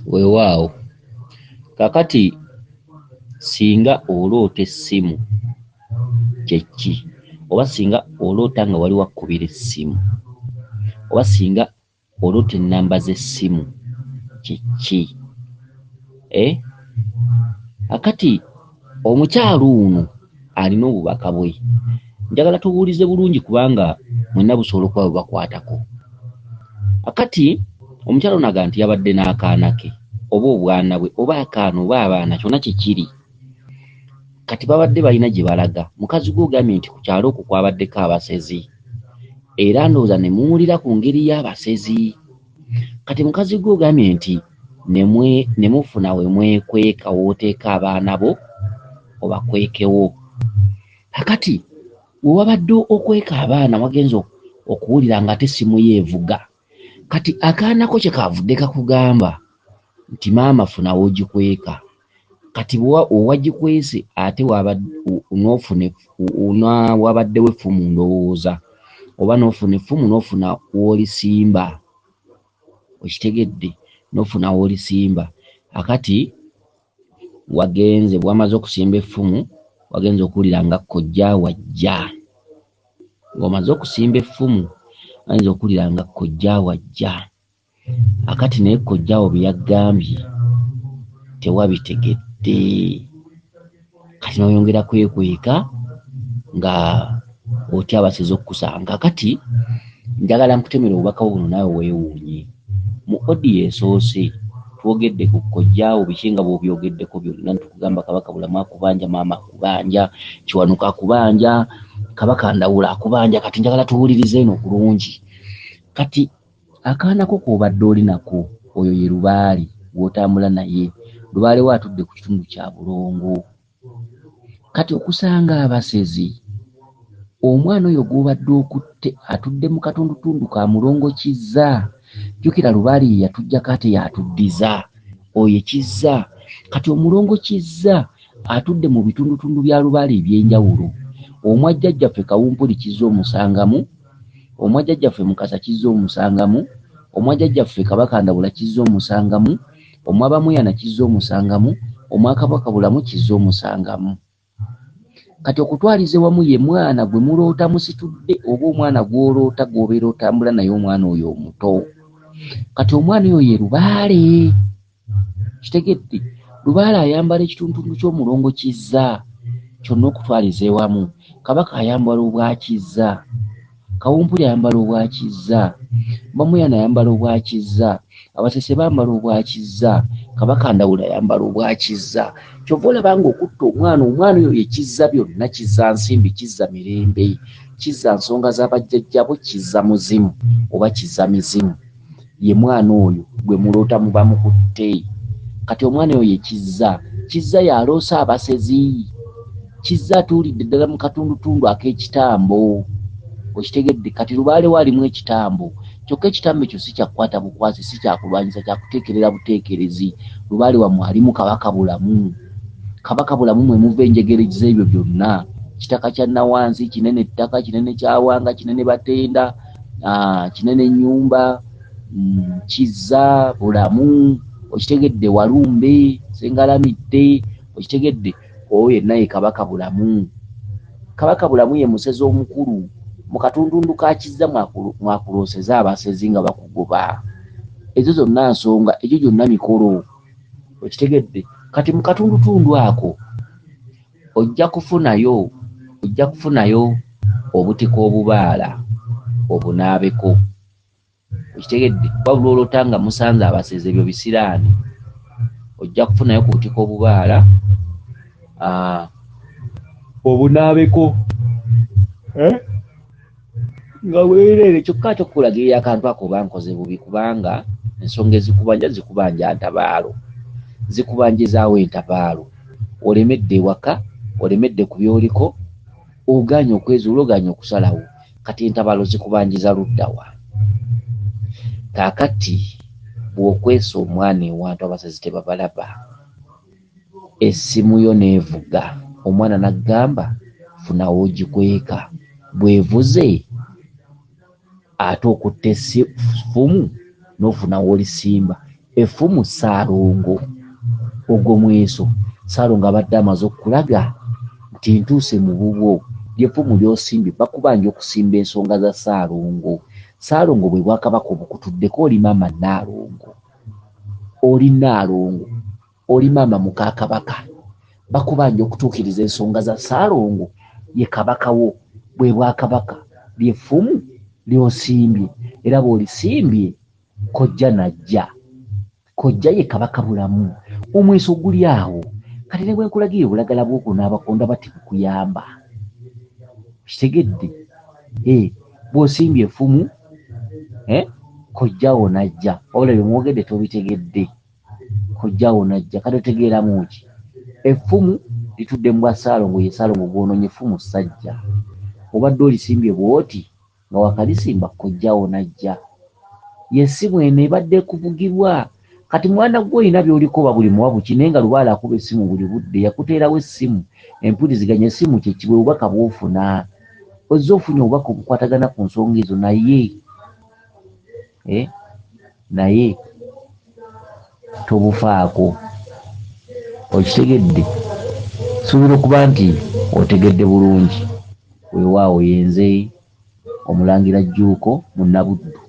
Weewaawo kakati singa oloota essimu kyeki, oba singa oloota nga wali wakkubira essimu, oba singa oloota ennamba z'essimu kyeki. Akati omukyalo ono alina obubaka bwe, njagala tubuulize bulungi kubanga mwenna busobola okuba bubakwatako. Akati omukyalo ono aga nti yabadde n'akaana ke oba obwana bwe oba akaana oba abaana kyonna kikiri, kati babadde balina gye balaga. Mukazi gwe ogambye nti ku kyalo okwo kwabaddeko abasezi era ndowooza ne muwulira ku ngeri y'abasezi. Kati mukazi gwe ogambye nti ne mufuna we mwekweka wooteeka abaana bo obakwekewo. Akati we wabadde okweka abaana wagenza okuwulira nga ate essimu yeevuga, kati akaana ko kye kavudde kakugamba nti maama funa w'ogikweka. Kati owagikwese ate wabaddewo effumu ndowooza, oba n'ofuna effumu n'ofuna w'olisimba, okitegedde, n'ofuna w'olisimba. Akati wagenze bwamaze okusimba effumu wagenze okuwulira nga kojja wajja. Ng'omaze okusimba effumu wagenze okuwulira nga kojja wajja. Akati naye kojjaawo bye yaggambye tewabitegedde. Kati n'oyongera kwekweka nga otya abasezi okukusanga. Kati njagala nkutemera obubaka buno naawe weewuunye. Mu odiyo esoose twogedde ku kojjaawo biki nga bw'obyogeddeko byonna, tukugamba Kabaka Bulamu akubanja, maama akubanja, Kiwanuka akubanja, Kabaka Ndawula akubanja. Kati njagala tuwulirize eno bulungi. Kati akaana ko k'obadde oli nako, oyo ye Lubaale gw'otambula naye. Lubaale we atudde ku kitundu kya Bulongo. Kati okusanga abasezi, omwana oyo gw'obadde okutte atudde mu katundutundu ka Mulongo Kizza. Jjukira Lubaale ye yatuggyako ate yatuddiza, oyo Kizza. Kati Omulongo Kizza atudde mu bitundutundu bya Lubaale eby'enjawulo. Omwajjajjaffe Kawumpuli Kizza omusangamu, omwajjajjaffe Mukasa Kizza omusangamu, omwajjajjaffe Kabaka Ndawula Kizza omusangamu, omwabamuyana Kizza omusangamu, omwakabaka Bulamu Kizza omusangamu. Kati okutwalize wamu ye mwana gwe muloota musitudde oba omwana gw'oloota gw'obeera otambula naye omwana oyo omuto. Kati omwana oyo ye Lubaale. Kitegedde, Lubaale ayambala ekitundutundu ky'Omulongo Kizza kyonna okutwaliza ewamu. Kabaka ayambala obwa Kizza, Kawumpuli ayambala obwa Kizza, Bamuyana ayambala obwa Kizza, Abasese bambala obwa Kizza, Kabaka Ndawula ayambala obwa Kizza. Kyova olaba nga okutta omwana oyo ye Kizza byonna, Kizza Nsimbi, Kizza Mirembe, Kizza Nsonga z'abajjajjabo, Kizza Muzimu oba Kizza Mizimu. Ye mwana oyo gwe muloota muba mukutte. Kati omwana oyo ye Kizza. Kizza yaloosa abasezi. Kizza atuulidde ddala mu katundutundu ak'ekitambo. Okitegedde. Kati Lubaale walimu ekitambo, kyokka ekitambo ekyo si kyakukwata bukwasi, si kyakulwanyisa, kyakuteekerera buteekerezi. Lubaale wammwe alimu Kabaka Bulamu. Kabaka Bulamu mwe muva enjegerezi ebyo byonna. Kitaka kya Nawansi, Kinene ttaka, Kinene Kyawanga, Kinene Batenda, Kinene Nnyumba, Kizza Bulamu, okitegedde, Walumbe, Sengalamidde, okitegedde. Oyo yenna ye Kabaka Bulamu. Kabaka Bulamu ye musezi omukulu. Mu katundutundu ka Kizza mwakulooseza abasezi nga bakugoba. Ezo zonna nsonga, egyo gyonna mikolo. Okitegedde. Kati mu katundutundu ako ojja kufunayo obutiko obubaala obunaabeko. Okitegedde. Wabula olota nga musanze abasezi ebyo bisiraani, ojja kufunayo ku butiko obubaala obunaabeko. Nga weerere kyokka ate okukulagirira akantu ako bankoze bubi, kubanga ensonga zikubanja ntabaalo, zikubanjizaawo entabaalo. Olemedde ewaka, olemedde ku byoliko, oganye okwezuula, oganye okusalawo. Kati entabaalo zikubanjiza luddawa. Kaakati bw'okwesa omwana ewantu abasezi tebabalaba, essimu yo neevuga, omwana n'aggamba funa w'ogikweka. Bw'evuze ate okutta effumu n'ofuna w'olisimba. effumu Ssaalongo ogwo mweso. Ssaalongo abadde amaze okulaga nti ntuuse mu bubwo ly'effumu ly'osimbye bakubanja okusimba ensonga za Ssaalongo. Ssaalongo bwe Bwakabaka obukutuddeko oli maama Nnaalongo, oli Nnaalongo, oli maama muka Kabaka, bakubanja okutuukiriza ensonga za Ssaalongo ye kabaka wo bwe Bwakabaka ly'effumu ly'osimbye, era bw'olisimbye kojja najja. Kojja ye kabaka bulamu, omweso guli awo. Kati ne bwe nkulagira obulagala bw'okwo n'abakonda bati bukuyamba. Kitegedde? Bw'osimbye effumu kojjawo najja. Wabula bye mwogedde tobitegedde. Kojjawo najja. Kati otegeeramu ki? Effumu litudde mu bwa Ssaalongo, ye Ssaalongo gw'onoonye effumu ssajja. Obadde olisimbye bw'oti nga wakalisimba kojjawo najja. Y'essimu eno ebadde kuvugirwa. Kati mwana gwe olina by'oliko oba buli muwabu ki, naye nga Lubaale akuba essimu buli budde, yakuteerawo essimu. Empuliziganya essimu kye ki? Bwe bubaka bw'ofuna. Ozze ofunye obubaka obukwatagana ku nsonga ezo naye tobufaako. Okitegedde? Suubira okuba nti otegedde bulungi. Weewaawo yenze Omulangira Jjuuko Munabuddu.